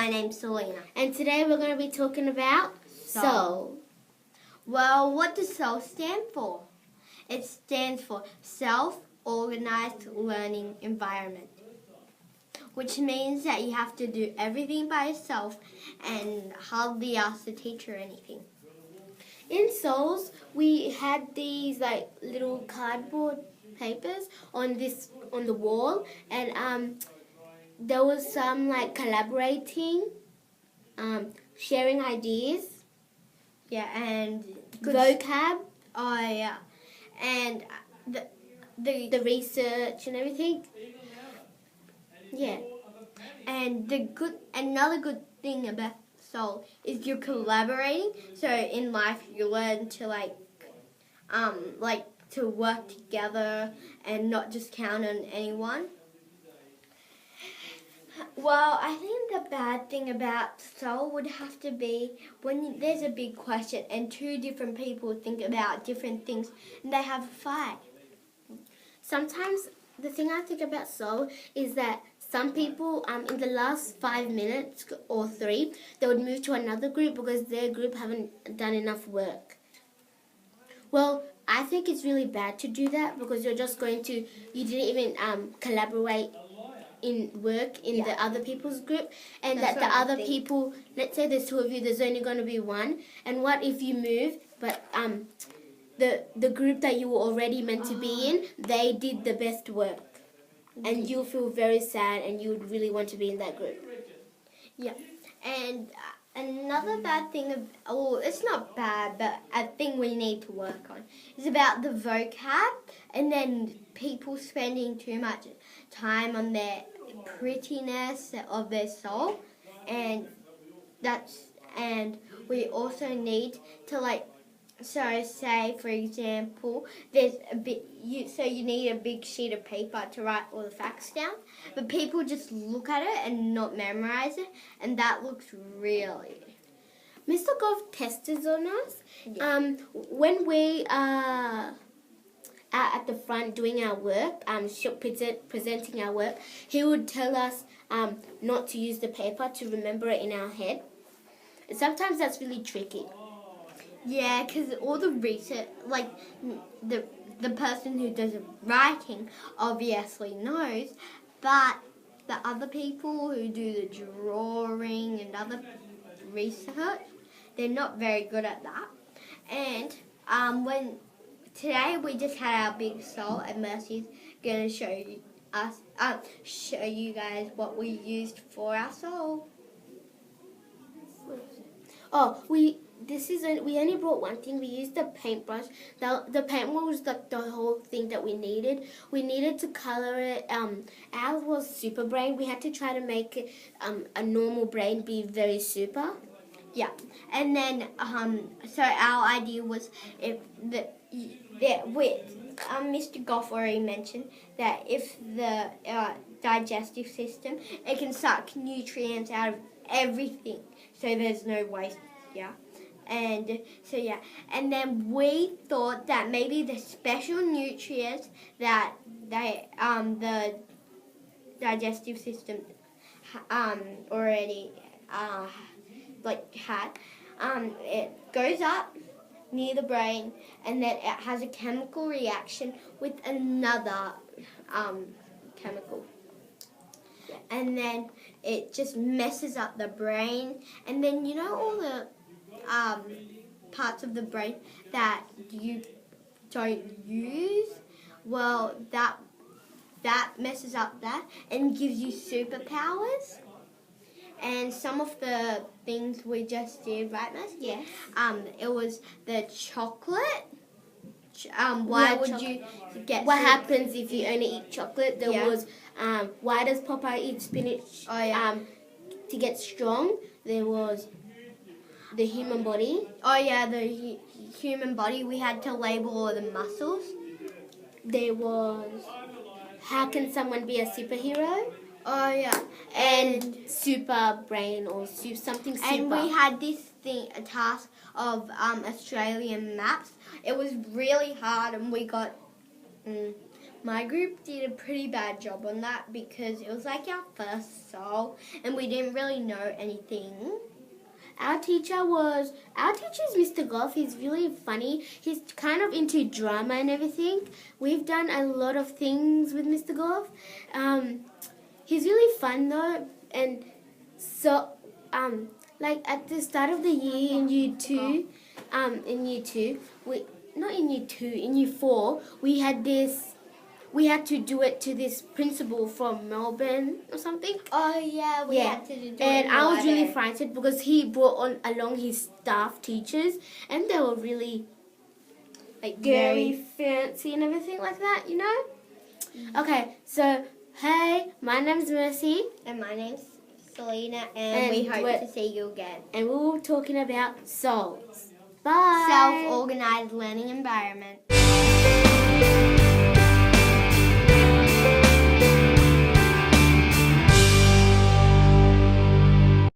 My name's Selina. And today we're going to be talking about SOL. Well, what does SOL stand for? It stands for Self-Organized Learning Environment, which means that you have to do everything by yourself and hardly ask the teacher anything. In SOLs, we had these little cardboard papers on the wall, and there was some collaborating, sharing ideas. Yeah, and vocab. Oh yeah, and the research and everything. Yeah, and another good thing about SOL is you're collaborating. So in life, you learn to to work together and not just count on anyone. Well, I think the bad thing about SOL would have to be when there's a big question and two different people think about different things and they have a fight. Sometimes the thing I think about SOL is that some people, in the last 5 minutes or 3, they would move to another group because their group haven't done enough work. Well, I think it's really bad to do that because you didn't even collaborate in work in the other people's group, and That's that the what I other think. people, let's say there's 2 of you, there's only going to be 1, and what if you move, but the group that you were already meant to be in, they did the best work, and you'll feel very sad and you would really want to be in that group. Yeah, and another bad thing, it's not bad, but a thing we need to work on is about the vocab, and then people spending too much time on their prettiness of their soul, and we also need to so say for example there's you need a big sheet of paper to write all the facts down, but people just look at it and not memorize it, and that looks really. Mr. Gov tested on us. Yeah. When we are at the front doing our work, presenting our work, he would tell us not to use the paper, to remember it in our head. And sometimes that's really tricky. Yeah, because all the research, the person who does the writing obviously knows, but the other people who do the drawing and other research, they're not very good at that. And today we just had our big SOL, and Mercy's going to show you guys what we used for our SOL. Oh, we only brought one thing. We used the paintbrush. The paintbrush was the whole thing that we needed. We needed to color it. Ours was super brain. We had to try to make it a normal brain be very super. Yeah, and then so our idea was Mr. Goff already mentioned that if the digestive system, it can suck nutrients out of everything, so there's no waste. Yeah, and then we thought that maybe the special nutrients that the digestive system already had, it goes up near the brain, and then it has a chemical reaction with another chemical, and then it just messes up the brain, and then all the parts of the brain that you don't use, well, that messes up that and gives you superpowers. And some of the things we just did, right, Mercy? Yes. It was the chocolate. Why would you get? What happens if you only eat chocolate? There Yeah. was why does Popeye eat spinach? Oh yeah. To get strong. There was the human body. Oh yeah, the human body. We had to label all the muscles. There was how can someone be a superhero? Oh yeah, and super brain or something super. And we had this a task of Australian maps. It was really hard, and we got My group did a pretty bad job on that because it was like our first SOL and we didn't really know anything. Our teacher is Mr. Goff. He's really funny. He's kind of into drama and everything. We've done a lot of things with Mr. Goff. He's really fun though, and so like at the start of the year in year 2, in year 4, we had this. We had to do it to this principal from Melbourne or something. Oh yeah, we had to do it. And I was really frightened because he brought along his staff teachers, and they were really like very fancy and everything like that, you know. Okay, so hey, my name's Mercy, and my name's Selina, and we hope to see you again. And we were talking about SOLs. Bye. Self-organized learning environment.